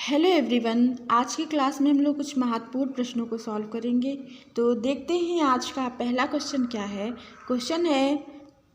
Hello everyone. आज की class में हम लोग कुछ महत्वपूर्ण प्रश्नों को सॉल्व करेंगे। तो देखते हैं आज का पहला क्वेश्चन क्या है। क्वेश्चन है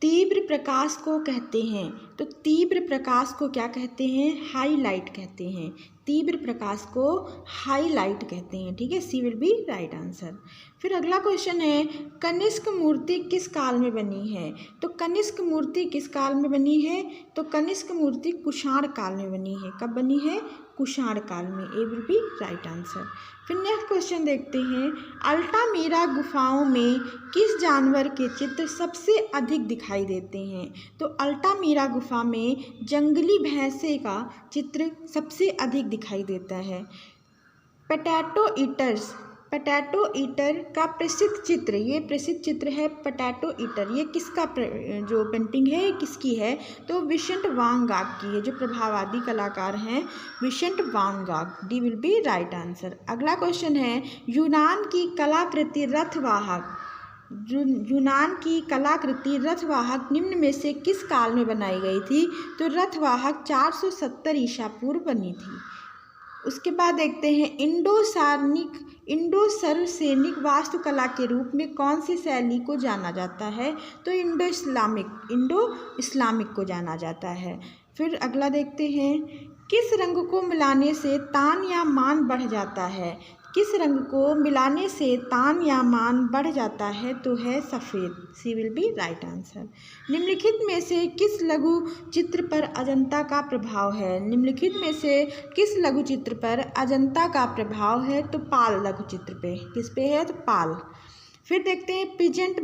तीव्र प्रकाश को कहते हैं। तो तीव्र प्रकाश को क्या कहते हैं? हाईलाइट कहते हैं। तीव्र प्रकाश को हाईलाइट कहते हैं। ठीक है, C will be right answer. फिर अगला क्वेश्चन है कनिष्क मूर्ति किस काल में बनी है? तो कनिष्क मूर्ति किस काल में बनी है? तो कनिष्क मूर्ति कुषाण काल में बनी है। कब बनी है? कुषाण काल में। ए विल बी राइट आंसर। फिर नेक्स्ट क्वेश्चन देखते हैं अल्टामीरा गुफाओं में किस जानवर के चित्र सबसे अधिक दिखाई देते हैं? तो अल्टामीरा गुफा में जंगली भैंसे का चित्र सबसे अधिक दिखाई देता है। पोटैटो ईटर का प्रसिद्ध चित्र, ये प्रसिद्ध चित्र है पोटैटो ईटर। ये किसका जो पेंटिंग है, ये किसकी है? तो विसेंट वान गॉग की है। जो प्रभाववादी कलाकार हैं Vincent van Gogh. D will be right answer. अगला क्वेश्चन है यूनान की कलाकृति रथवाहक निम्न में से किस काल में बनाई गई थी? तो रथवाहक 470 ईसा पूर्व बनी थी। उसके बाद देखते हैं इंडो सर्वसैनिक वास्तुकला के रूप में कौन सी शैली को जाना जाता है? तो इंडो इस्लामिक को जाना जाता है। फिर अगला देखते हैं किस रंग को मिलाने से तान या मान बढ़ जाता है? किस रंग को मिलाने से तान या मान बढ़ जाता है? तो है सफ़ेद। सी विल बी राइट आंसर। निम्नलिखित में से किस लघु चित्र पर अजंता का प्रभाव है? निम्नलिखित में से किस लघु चित्र पर अजंता का प्रभाव है? तो पाल लघु चित्र पे। किस पे है? तो पाल। फिर देखते हैं पीजेंट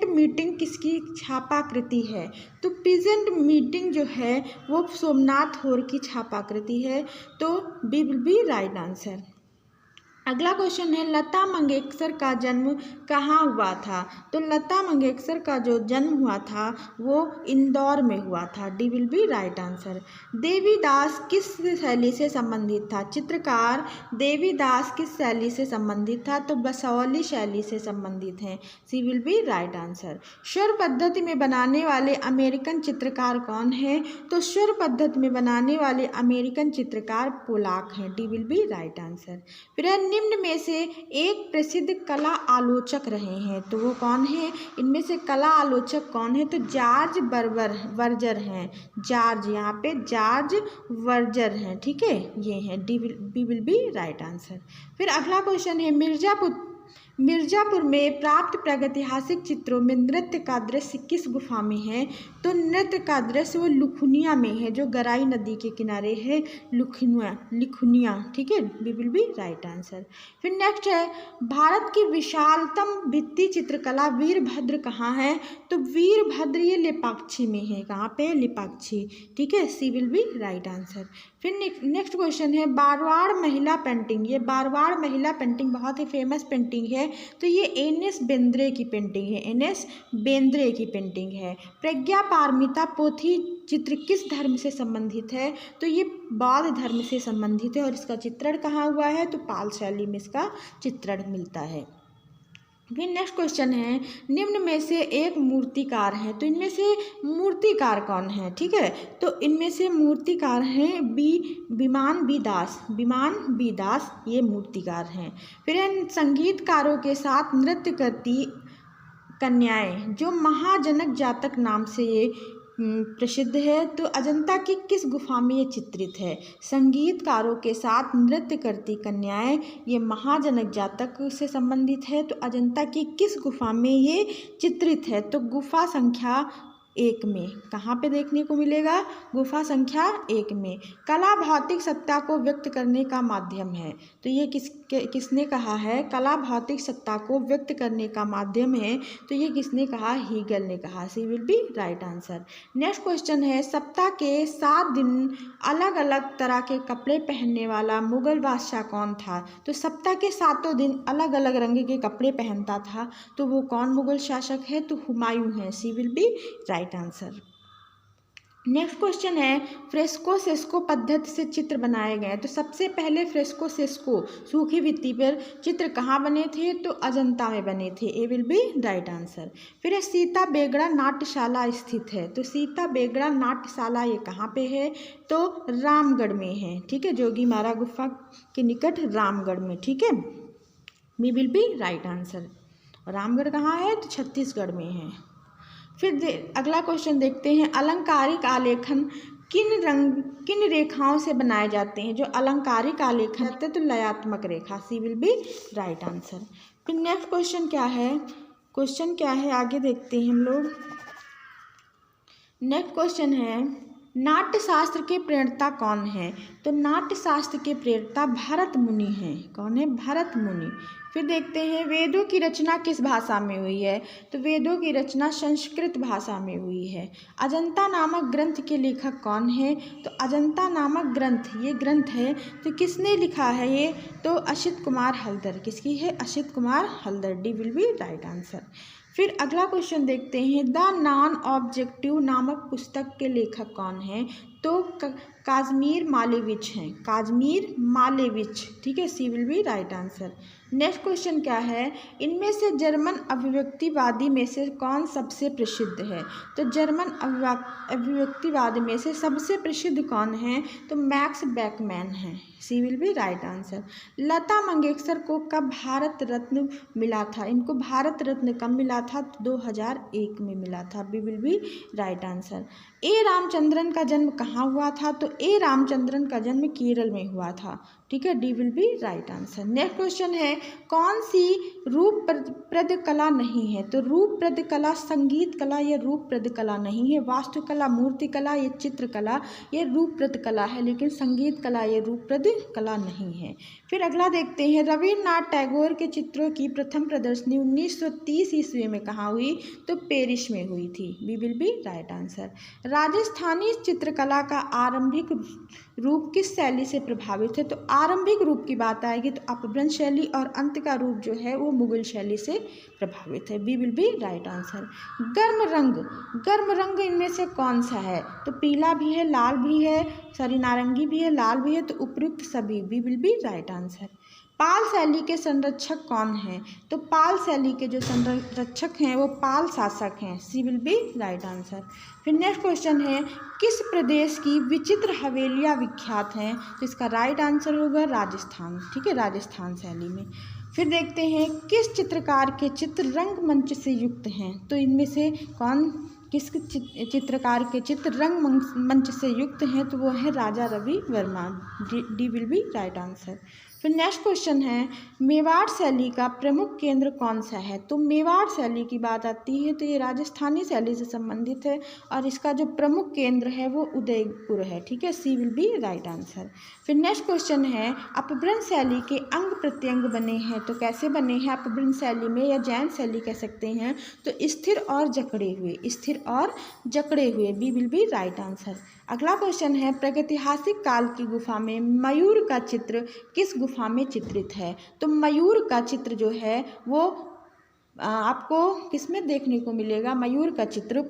मीटिंग किसकी छापाकृति है? तो पीजेंट मीटिंग जो है वो सोमनाथ होर की छापाकृति है। तो B will be right answer. अगला क्वेश्चन है लता मंगेशकर का जन्म कहाँ हुआ था? तो लता मंगेशकर का जो जन्म हुआ था वो इंदौर में हुआ था। D will be right answer. Devidas किस शैली से संबंधित था? चित्रकार देवीदास किस शैली से संबंधित था? तो बसौली शैली से संबंधित हैं। सी विल बी राइट आंसर। सौर पद्धति में बनाने वाले अमेरिकन चित्रकार कौन है? तो सौर पद्धति में बनाने वाले अमेरिकन चित्रकार पोलाक हैं। D will be right answer. फिर निम्न में से एक प्रसिद्ध कला आलोचक रहे हैं। तो वो कौन है? इनमें से कला आलोचक कौन है? तो जॉर्ज वर्जर हैं। यहाँ पे जॉर्ज वर्जर हैं। ठीक है, ये हैं। B will be right answer. फिर अगला क्वेश्चन है मिर्जापुर में प्राप्त प्रागैतिहासिक चित्रों में नृत्य का दृश्य किस गुफा में है? तो नृत्य का दृश्य वो लुखुनिया में है, जो गराई नदी के किनारे है। लिखुनिया। ठीक है, B will be right answer. फिर नेक्स्ट है भारत की विशालतम भित्ति चित्रकला वीरभद्र कहाँ है? तो वीरभद्र ये लेपाक्षी में है। कहाँ पे? लेपाक्षी। ठीक है, C will be right answer. फिर नेक्स्ट क्वेश्चन है बारवाड़ महिला पेंटिंग। ये बारवाड़ महिला पेंटिंग बहुत ही फेमस पेंटिंग है। तो ये एन.एस. बेंद्रे की पेंटिंग है। प्रज्ञा पारमिता पोथी चित्र किस धर्म से संबंधित है? तो ये बौद्ध धर्म से संबंधित है। और इसका चित्रण कहाँ हुआ है? तो पाल शैली में इसका चित्रण मिलता है। फिर नेक्स्ट क्वेश्चन है निम्न में से एक मूर्तिकार है। तो इनमें से मूर्तिकार कौन है? ठीक है, तो इनमें से मूर्तिकार हैं विमान बी दास ये मूर्तिकार हैं। फिर इन संगीतकारों के साथ नृत्य करती कन्याएं जो महाजनक जातक नाम से ये प्रसिद्ध है। तो अजंता की किस गुफा में ये चित्रित है? संगीतकारों के साथ नृत्य करती कन्याएं ये महाजनक जातक से संबंधित है। तो अजंता की किस गुफा में ये चित्रित है? तो गुफा संख्या 1 में। कहाँ पे देखने को मिलेगा? गुफा संख्या 1 में। कला भौतिक सत्ता को व्यक्त करने का माध्यम है। तो ये किसने कहा है? कला भौतिक सत्ता को व्यक्त करने का माध्यम है। तो ये किसने कहा? हीगल ने कहा। C will be right answer. Next question है सप्ताह के 7 दिन अलग अलग तरह के कपड़े पहनने वाला मुगल बादशाह कौन था? तो सप्ताह के 7 दिन अलग अलग रंग के कपड़े पहनता था। तो वो कौन मुगल शासक है? तो हुमायूं है। C will be right answer. Next question है फ्रेस्को सेस्को पद्धति से चित्र बनाए गए। तो सबसे पहले फ्रेस्को सेस्को सूखी भित्ति पर चित्र कहाँ बने थे? तो अजंता में बने थे। ए विल बी राइट आंसर। फिर है सीता बेगड़ा नाट्यशाला स्थित है। तो सीता बेगड़ा नाट्यशाला ये कहाँ पे है? तो रामगढ़ में है। ठीक है, जोगी मारा गुफा के निकट रामगढ़ में। ठीक है, B will be right answer. Ramgarh कहाँ है? तो छत्तीसगढ़ में है। फिर अगला क्वेश्चन देखते हैं, अलंकारिक आलेखन किन रेखाओं से बनाए जाते हैं? जो अलंकारिक आलेखन है तो लयात्मक रेखा। सी विल बी राइट आंसर। फिर नेक्स्ट क्वेश्चन क्या है आगे देखते हैं हम लोग। नेक्स्ट क्वेश्चन है नाट्यशास्त्र के प्रणेता कौन है? तो नाट्यशास्त्र के प्रणेता भरत मुनि हैं। कौन है? भरत मुनि। फिर देखते हैं वेदों की रचना किस भाषा में हुई है? तो वेदों की रचना संस्कृत भाषा में हुई है। अजंता नामक ग्रंथ के लेखक कौन है? तो अजंता नामक ग्रंथ, ये ग्रंथ है तो किसने लिखा है ये? तो असित कुमार हल्दर। किसकी है? Asit Kumar Haldar. D will be right answer. फिर अगला क्वेश्चन देखते हैं, द नॉन ऑब्जेक्टिव नामक पुस्तक के लेखक कौन है? तो काज़मीर मालेविच हैं। Kazimir Malevich. ठीक है, C will be right answer. Next question क्या है, इनमें से जर्मन अभिव्यक्तिवादी में से कौन सबसे प्रसिद्ध है? तो जर्मन अभिव्यक्तिवाद में से सबसे प्रसिद्ध कौन है? तो मैक्स बेकमैन है। C will be right answer. Lata Mangeshkar को कब भारत रत्न मिला था? इनको भारत रत्न कब मिला था? तो 2001 में मिला था। B will be right answer. A Ramachandran का जन्म कहाँ हुआ था? तो ए रामचंद्रन का जन्म केरल में हुआ था। ठीक है, D will be right answer. Next question है, कौन सी रूपप्रद कला नहीं है? तो रूपप्रद कला संगीत कला या रूपप्रद कला नहीं है। वास्तुकला, मूर्तिकला, ये चित्रकला, ये रूपप्रद कला है, लेकिन संगीत कला ये रूपप्रद कला नहीं है। फिर अगला देखते हैं, रविन्द्रनाथ टैगोर के चित्रों की प्रथम प्रदर्शनी 1930 ईस्वी में कहाँ हुई? तो पेरिस में हुई थी। B will be right answer. Rajasthani चित्रकला का आरंभिक रूप किस शैली से प्रभावित है? तो आरंभिक रूप की बात आएगी तो अपभ्रंश शैली, और अंत का रूप जो है वो मुगल शैली से प्रभावित है। B will be right answer. गर्म रंग इनमें से कौन सा है? तो पीला भी है, लाल भी है, नारंगी भी है, लाल भी है, तो उपयुक्त सभी। B will be right answer. Pala शैली के संरक्षक कौन हैं? तो पाल शैली के जो संरक्षक हैं वो पाल शासक हैं। सी विल बी राइट आंसर। फिर नेक्स्ट क्वेश्चन है, किस प्रदेश की विचित्र हवेलियाँ विख्यात हैं? तो इसका राइट आंसर होगा राजस्थान। ठीक है, राजस्थान शैली में। फिर देखते हैं, किस चित्रकार के चित्र रंगमंच से युक्त हैं? तो इनमें से किस चित्रकार के चित्र रंगमंच से युक्त हैं? तो वो है Raja Ravi Varma. D will be right answer. फिर नेक्स्ट क्वेश्चन है, मेवाड़ शैली का प्रमुख केंद्र कौन सा है? तो मेवाड़ शैली की बात आती है तो ये राजस्थानी शैली से संबंधित है, और इसका जो प्रमुख केंद्र है वो उदयपुर है। ठीक है, C will be right answer. फिर नेक्स्ट क्वेश्चन है, अपभ्रंश शैली के अंग प्रत्यंग बने हैं। तो कैसे बने हैं अपभ्रंश शैली में, या जैन शैली कह सकते हैं? तो स्थिर और जकड़े हुए। B will be right answer. अगला क्वेश्चन है, प्रागैतिहासिक काल की गुफा में मयूर का चित्र किस गुफा में चित्रित है? तो मयूर का चित्र जो है वो आपको किस में देखने को मिलेगा? मयूर का चित्र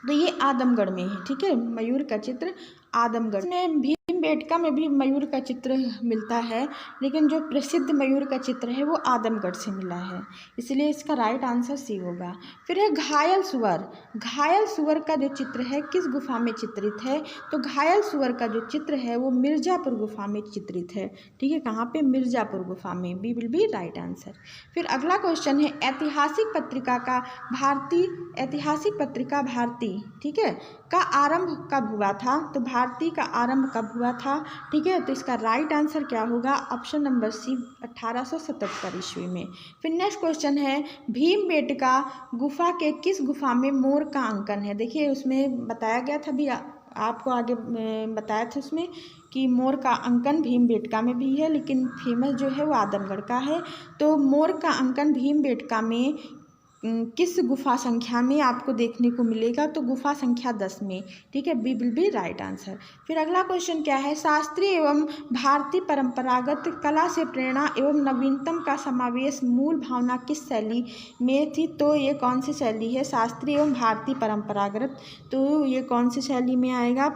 तो ये आदमगढ़ में है। ठीक है, मयूर का चित्र आदमगढ़ में। भीमबेटका में भी मयूर का चित्र मिलता है, लेकिन जो प्रसिद्ध मयूर का चित्र है वो आदमगढ़ से मिला है, इसलिए इसका राइट आंसर सी होगा। फिर है घायल सुअर का जो चित्र है किस गुफा में चित्रित है? तो घायल सुअर का जो चित्र है वो मिर्ज़ापुर गुफा में चित्रित है। ठीक है, कहाँ पे? मिर्ज़ापुर गुफा में। B will be right answer. फिर अगला क्वेश्चन है, ऐतिहासिक पत्रिका भारती, ठीक है, का आरंभ कब हुआ था? तो भारती का आरंभ कब हुआ था? ठीक है, तो इसका राइट आंसर क्या होगा? ऑप्शन नंबर सी, 1877 ईस्वी में। फिर नेक्स्ट क्वेश्चन है, भीमबेटका गुफा के किस गुफा में मोर का अंकन है? देखिए उसमें बताया गया था, भी आपको आगे बताया था उसमें कि मोर का अंकन भीमबेटका में भी है, लेकिन फेमस जो है वो आदमगढ़ का है। तो मोर का अंकन भीमबेटका में किस गुफा संख्या में आपको देखने को मिलेगा, तो गुफा संख्या 10 में, ठीक है, B will be right answer. फिर अगला क्वेश्चन क्या है, शास्त्रीय एवं भारतीय परंपरागत कला से प्रेरणा एवं नवीनतम का समावेश मूल भावना किस शैली में थी, तो ये कौन सी शैली है, शास्त्रीय एवं भारतीय परंपरागत, तो ये कौन सी शैली में आएगा,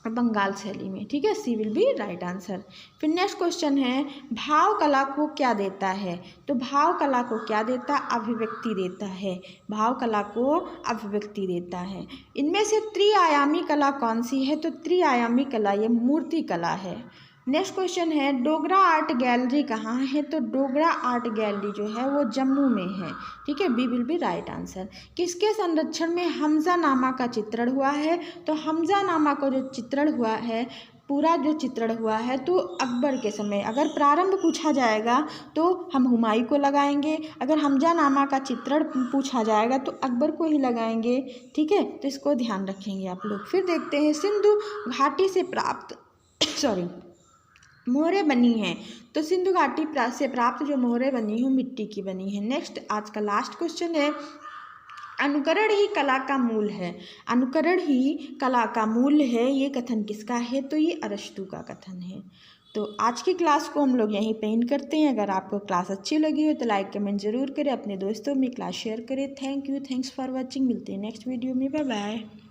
बंगाल शैली में, ठीक है, C will be right answer. फिर नेक्स्ट क्वेश्चन है, भाव कला को क्या देता है, तो भाव कला को क्या देता, अभिव्यक्ति देता है, भाव कला को अभिव्यक्ति देता है। इनमें से त्रिआयामी कला कौन सी है, तो त्रिआयामी कला ये मूर्ति कला है। नेक्स्ट क्वेश्चन है, डोगरा आर्ट गैलरी कहाँ है, तो डोगरा आर्ट गैलरी जो है वो जम्मू में है, ठीक है, B will be right answer. किसके संरक्षण में हमजानामा का चित्रण हुआ है, तो हमजानामा का जो चित्रण हुआ है, पूरा जो चित्रण हुआ है, तो अकबर के समय, अगर प्रारंभ पूछा जाएगा तो हम हुमायूं को लगाएंगे, अगर हमजानामा का चित्रण पूछा जाएगा तो अकबर को ही लगाएंगे, ठीक है, तो इसको ध्यान रखेंगे आप लोग। फिर देखते हैं, सिंधु घाटी से प्राप्त मोहरें बनी हैं, तो सिंधु घाटी से प्राप्त जो मोहरें बनी हैं मिट्टी की बनी है। नेक्स्ट आज का लास्ट क्वेश्चन है, अनुकरण ही कला का मूल है, अनुकरण ही कला का मूल है, ये कथन किसका है, तो ये अरस्तू का कथन है। तो आज की क्लास को हम लोग यहीं पे एंड करते हैं। अगर आपको क्लास अच्छी लगी हो तो लाइक कमेंट जरूर करें, अपने दोस्तों में क्लास शेयर करें। Thank you, thanks for watching. मिलते हैं नेक्स्ट वीडियो में, बाय बाय।